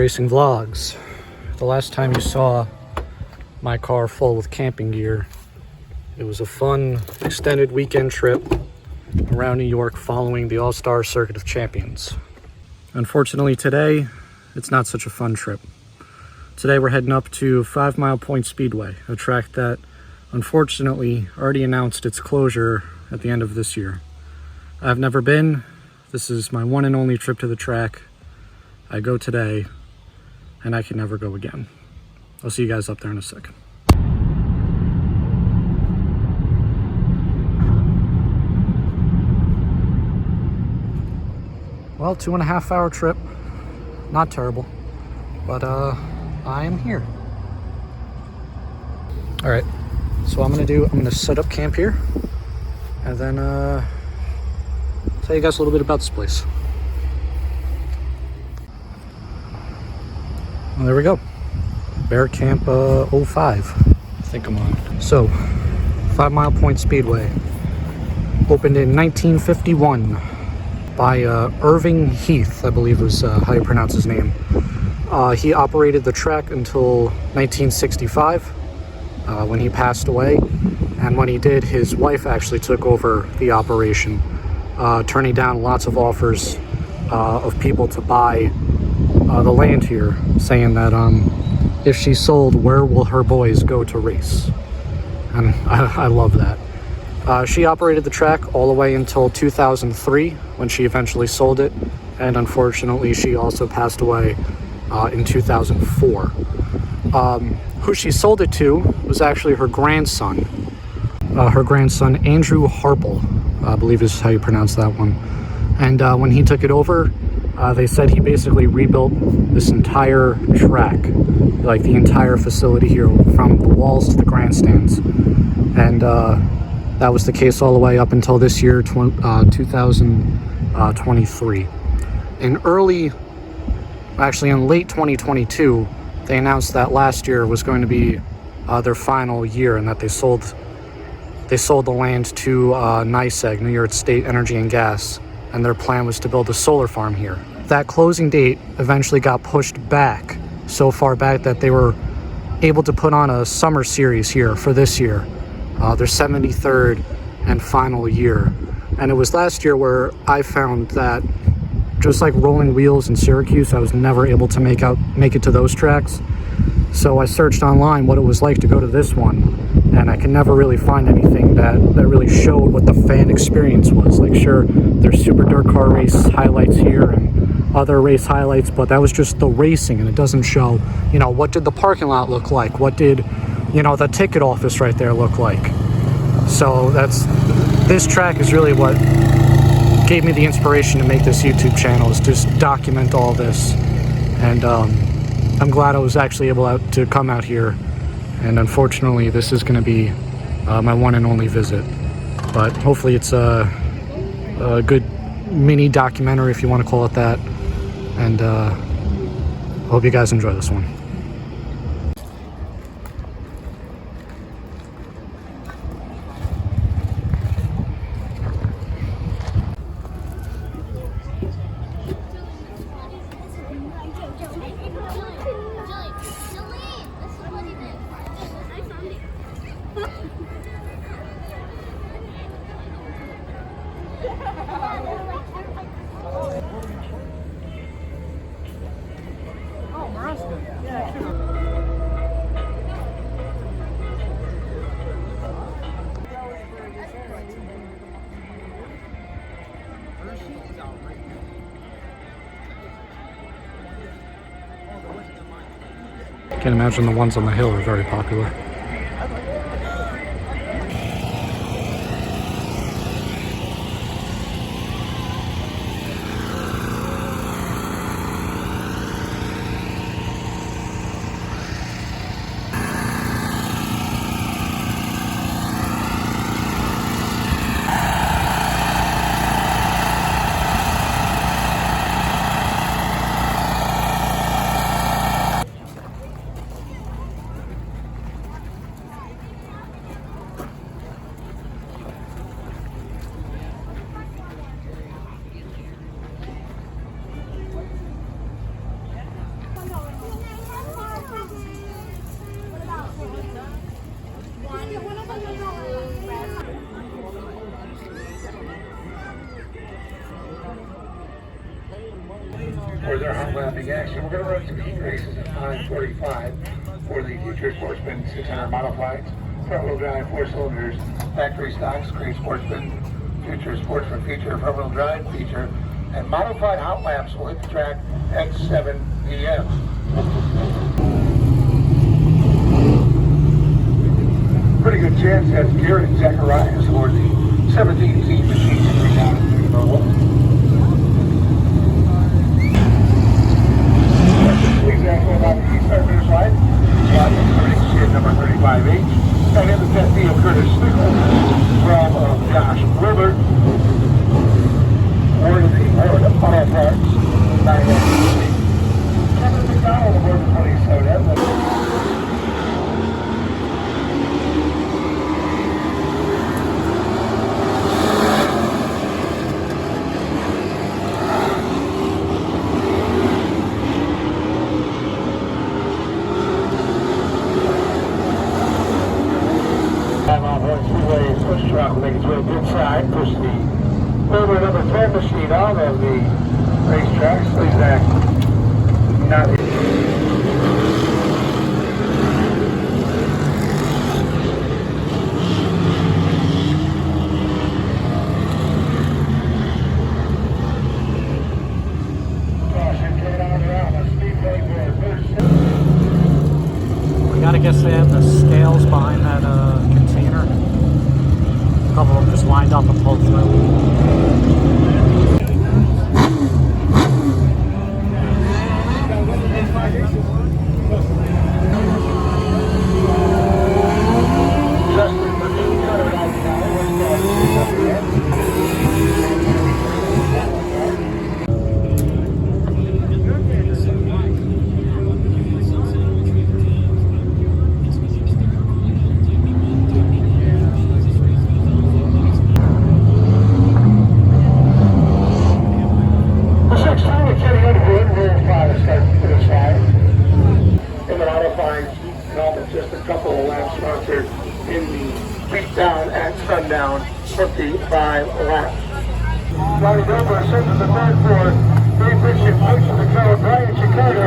Racing Vlogs. The last time you saw my car full with camping gear, it was a fun extended weekend trip around New York following the All-Star Circuit of Champions. Unfortunately today, it's not such a fun trip. Today we're heading up to 5 Mile Point Speedway, a track that unfortunately already announced its closure at the end of this year. I've never been. This is my one and only trip to the track. I go today, and I can never go again. I'll see you guys up there in a second. Well, 2.5 hour trip. Not terrible, but I am here. All right, so I'm gonna set up camp here, and then tell you guys a little bit about this place. Well, there we go. Bear Camp 05, I think I'm on. So, 5 Mile Point Speedway opened in 1951 by Irving Heath, I believe was how you pronounce his name. He operated the track until 1965 when he passed away. And when he did, his wife actually took over the operation, turning down lots of offers of people to buy the land here, saying that if she sold, where will her boys go to race? And I love that. She operated the track all the way until 2003 when she eventually sold it, and unfortunately she also passed away in 2004. Who she sold it to was actually her grandson. Andrew Harple, I believe is how you pronounce that one. And when he took it over, they said he basically rebuilt this entire track, like the entire facility here, from the walls to the grandstands. And that was the case all the way up until this year, 2023. In late 2022, they announced that last year was going to be their final year, and that they sold the land to NYSEG, New York State Energy and Gas, and their plan was to build a solar farm here. That closing date eventually got pushed back, so far back that they were able to put on a summer series here for this year, their 73rd and final year. And it was last year where I found that, just like Rolling Wheels in Syracuse, I was never able to make it to those tracks. So I searched online what it was like to go to this one, and I can never really find anything that really showed what the fan experience was. Like, sure, there's super dirt car race highlights here and other race highlights, but that was just the racing, and it doesn't show, what did the parking lot look like? What did, the ticket office right there look like? So this track is really what gave me the inspiration to make this YouTube channel, is just document all this. And I'm glad I was actually able to come out here. And unfortunately, this is going to be my one and only visit. But hopefully it's a good mini documentary, if you want to call it that. And I hope you guys enjoy this one. Can't imagine the ones on the hill are very popular. for their hot lapping action. We're going to run some heat races at 5:45 for the Future Sportsman 600 modifieds. Front-wheel drive, 4 cylinders, factory stocks, Create Sportsman, Future Sportsman feature, front-wheel drive feature, and modified hot laps will hit the track at 7 p.m. Pretty good chance that's Garrett and Zacharias for the 17 seed machine coming down in number 1. Exactly about the start finish line. Slot number 35H. And in the 10th of Curtis Stickle from Josh Wilbert. Ward of the Auto Parts. Kevin McDonald aboard the 27. Five Mile Point Speedway push truck will make its way inside, push the over number 10 machine out of the racetrack. Leaves that not I gotta guess they have the scales behind that container. A couple of them just lined up and pulled through. just a couple of laps sponsored in the beatdown at sundown, 55 laps. Johnny Dover sends the third for Dave Bishop, Coach of the Code, Brian Chicago.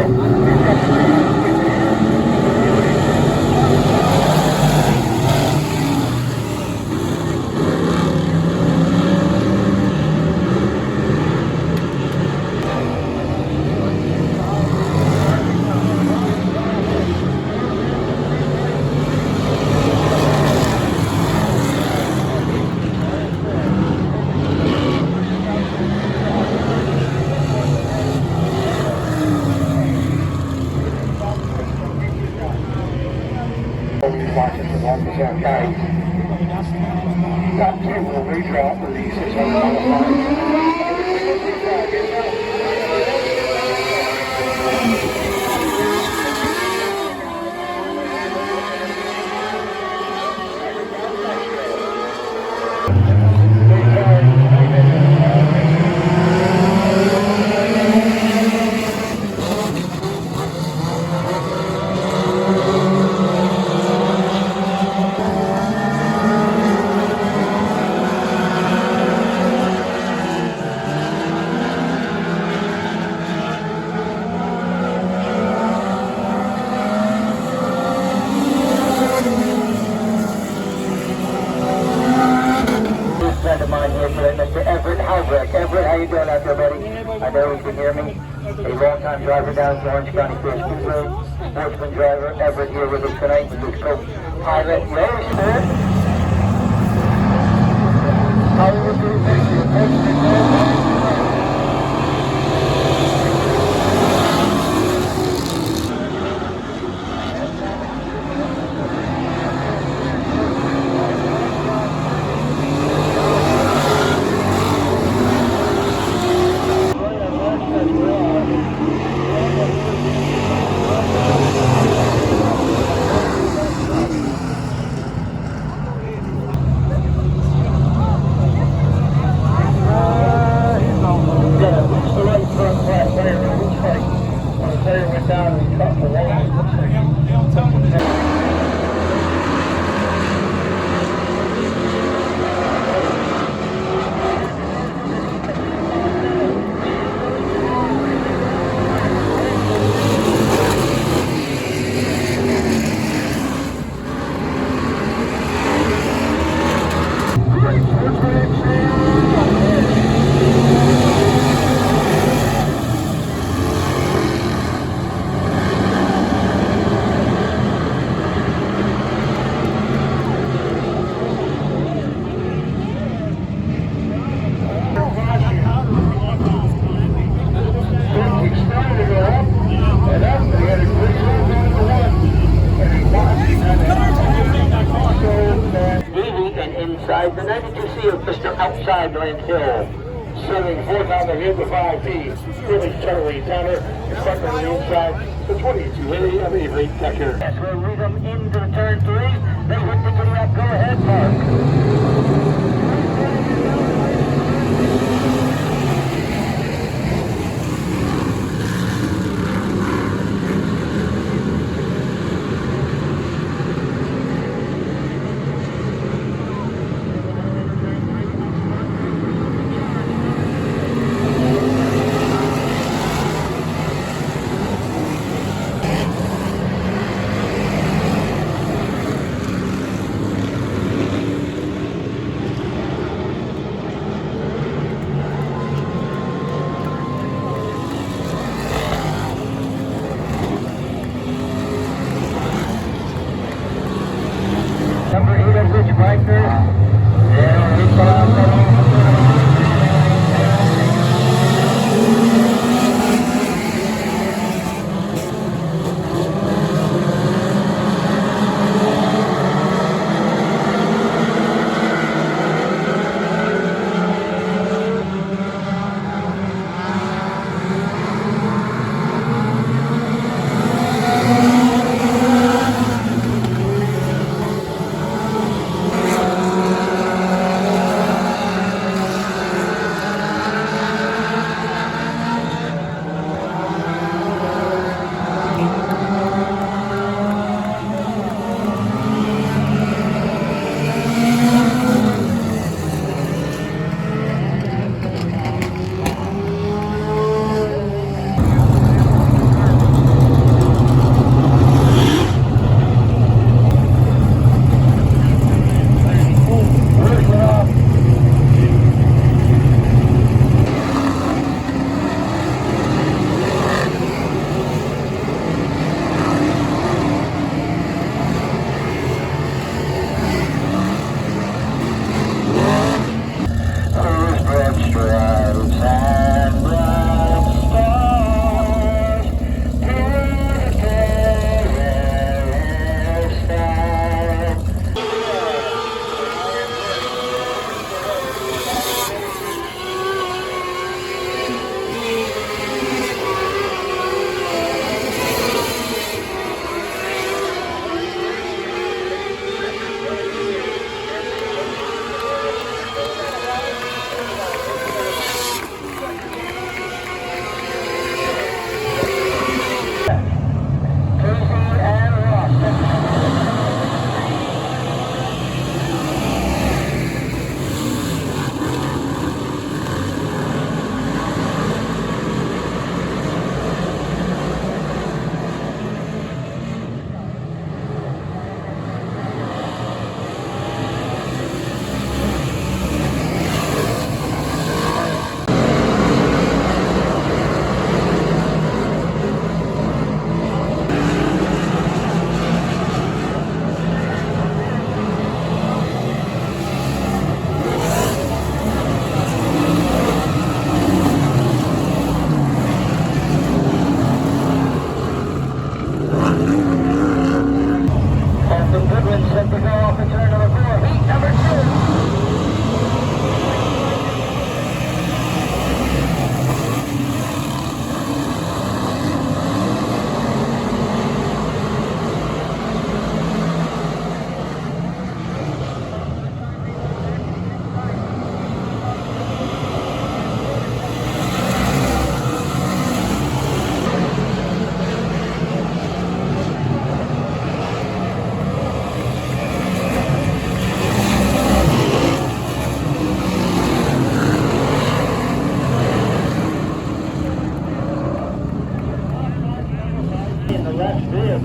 Watching the 1% guys. Top 2 will redraw for the 600 modified. Everett, how you doing out there, buddy? I know you can hear me. A long-time driver down at Orange County Speedway, sportsman driver, Everett here with us tonight with his co-pilot, Larry Smith. How are you doing? Thank you. outside, the 92C of Mr. Outside Lynn Hill. Serving fourth on the hill, the 5P, Billy Charlie Tanner, and second on the inside, the 22A of Avery Decker. Yes, we'll lead them into the turn 3. They hit the giddy up. Go ahead, Mark. Number 8 of Rich Breitner. Yeah, Rich Breitner.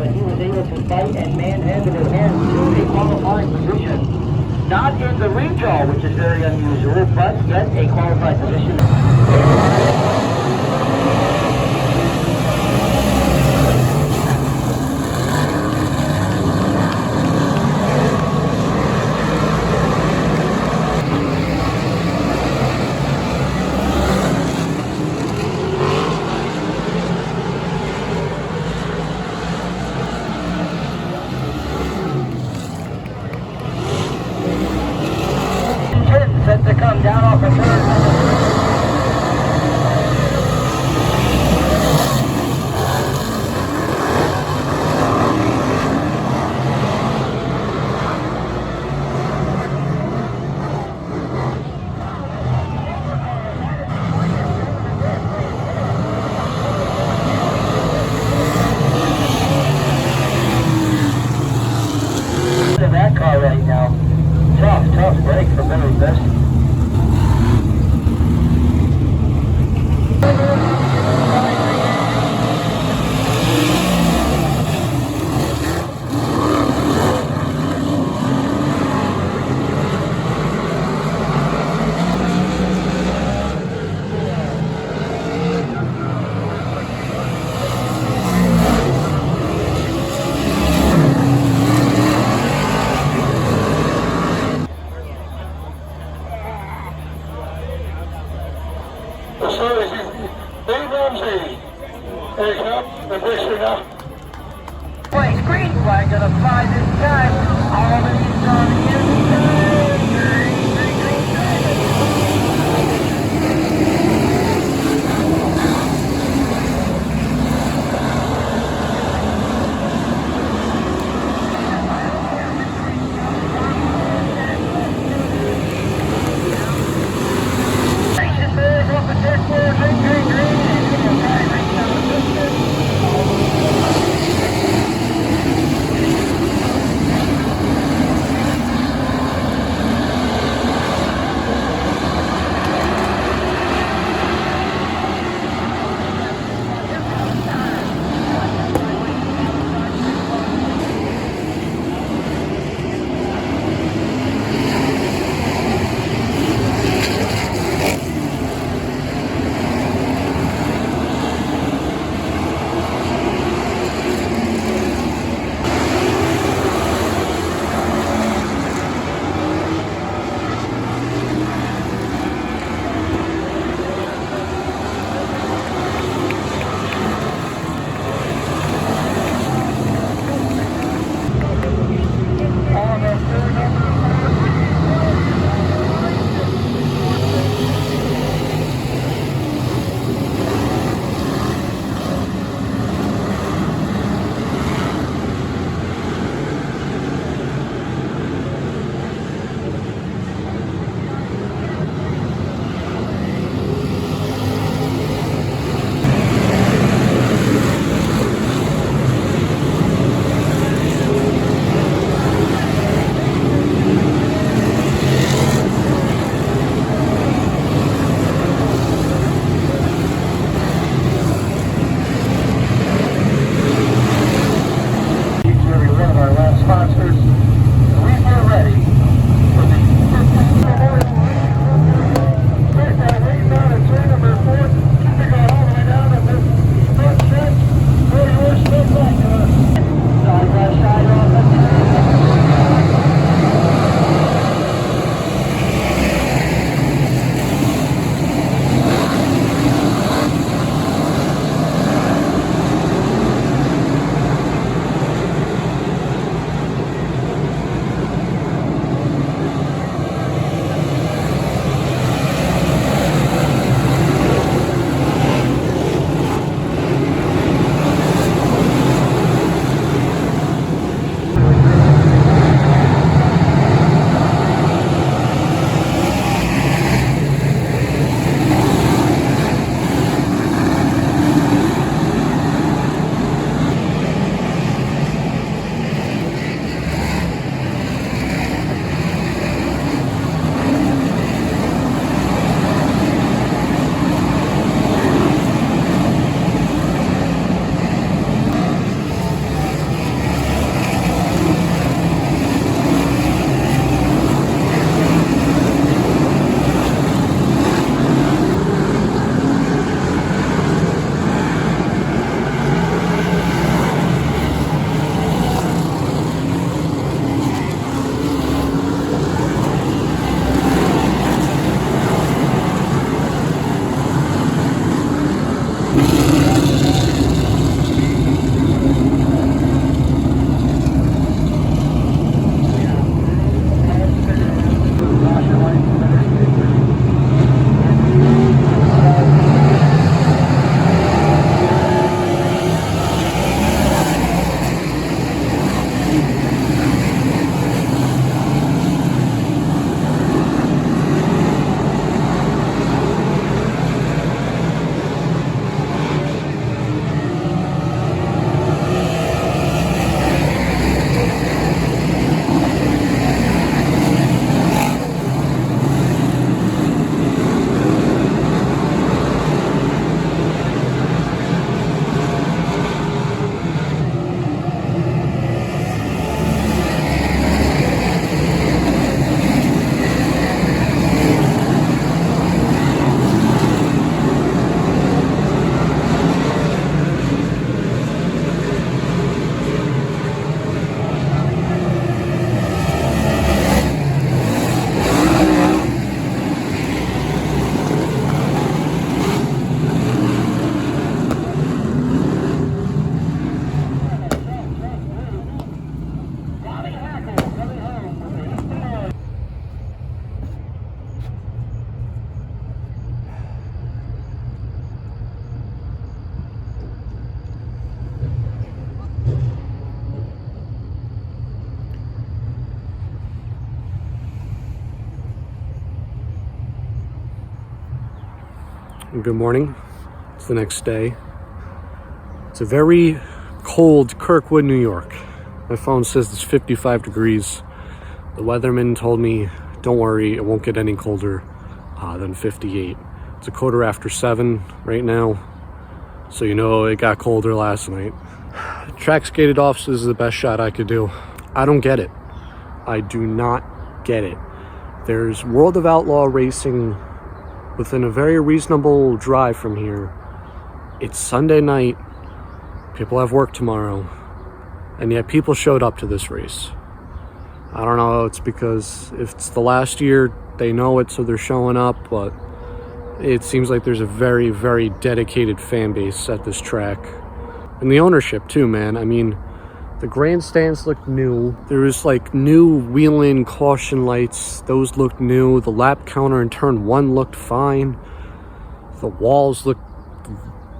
but he was able to fight and manhandle his hands to a qualifying position. Not in the regional, which is very unusual, but yet a qualified position. flag gonna fly this time. All the needs on the inside. Green, green, green, green. Good morning. It's the next day. It's a very cold Kirkwood, New York. My phone says it's 55 degrees. The weatherman told me, don't worry, it won't get any colder than 58. It's a quarter after 7 right now, so you know it got colder last night. Track skated off, so this is the best shot I could do. I don't get it. I do not get it. There's World of Outlaw racing within a very reasonable drive from here. It's Sunday night. People have work tomorrow, and yet people showed up to this race. I don't know, it's because if it's the last year, they know it, so they're showing up, but it seems like there's a very, very dedicated fan base at this track. And the ownership too, man. I mean, the grandstands look new. There was like new wheel-in caution lights. Those looked new. The lap counter in turn 1 looked fine. The walls looked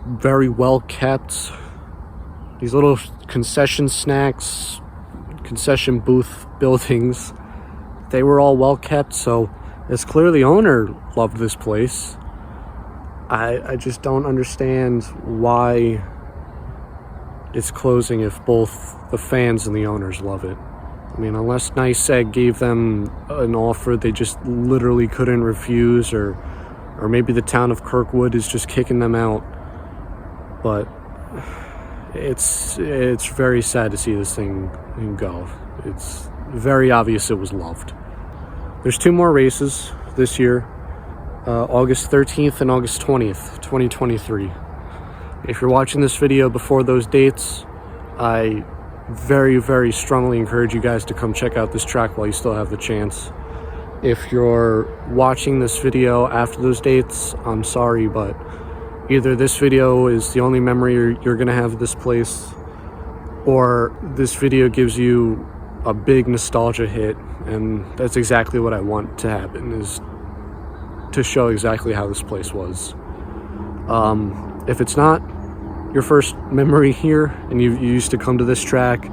very well kept. These little concession snacks, concession booth buildings, they were all well kept, so it's clear the owner loved this place. I just don't understand why it's closing if both the fans and the owners love it. I mean, unless NYSEG gave them an offer they just literally couldn't refuse, or maybe the town of Kirkwood is just kicking them out. But it's very sad to see this thing go. It's very obvious it was loved. There's 2 more races this year, August 13th and August 20th, 2023. If you're watching this video before those dates, I very, very strongly encourage you guys to come check out this track while you still have the chance. If you're watching this video after those dates, I'm sorry, but either this video is the only memory you're gonna have of this place, or this video gives you a big nostalgia hit, and that's exactly what I want to happen, is to show exactly how this place was. If it's not your first memory here and you used to come to this track,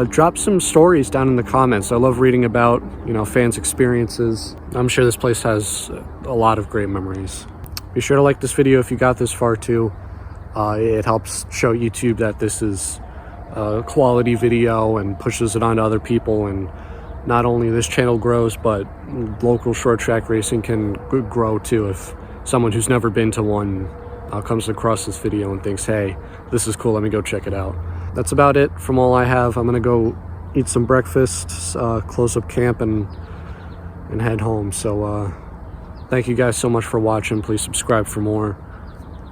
drop some stories down in the comments. I love reading about, fans' experiences. I'm sure this place has a lot of great memories. Be sure to like this video if you got this far too. It helps show YouTube that this is a quality video and pushes it on to other people, and not only this channel grows, but local short track racing can grow too if someone who's never been to one comes across this video and thinks, hey, this is cool, let me go check it out. That's about it from all I have. I'm gonna go eat some breakfast, close up camp, and head home. So thank you guys so much for watching. Please subscribe for more.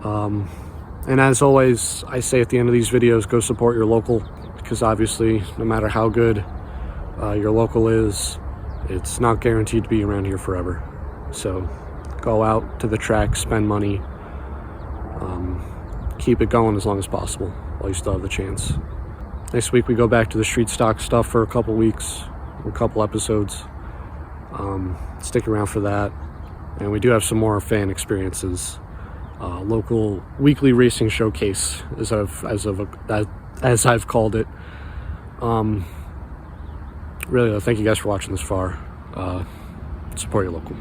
And as always, I say at the end of these videos, go support your local, because obviously no matter how good your local is, it's not guaranteed to be around here forever. So go out to the track, spend money, keep it going as long as possible while you still have the chance. Next week we go back to the street stock stuff for a couple weeks, a couple episodes. Stick around for that. And we do have some more fan experiences. Local weekly racing showcase, as I've called it. Really, thank you guys for watching this far. Support your local.